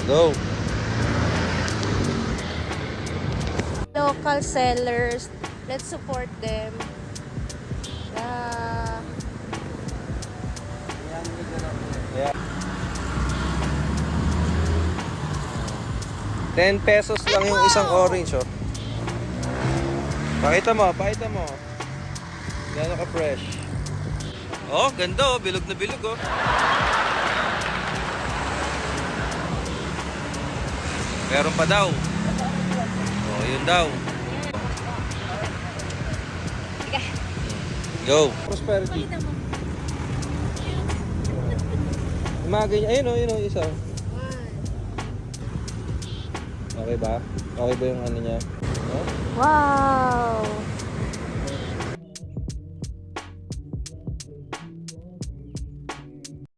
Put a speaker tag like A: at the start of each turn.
A: Go!
B: Local sellers, let's support them. Yeah.
A: Yeah. 10 pesos lang yung isang orange, oh. Pakita mo. Gano'n ka fresh. Oh, ganda, oh. Bilog na bilog, oh. Meron pa daw. Oh, yun daw. Go. Prosperity. Umagay niya. Ayun, oh, isa. Okay ba? Okay ba yung ano niya? Oh?
B: Wow!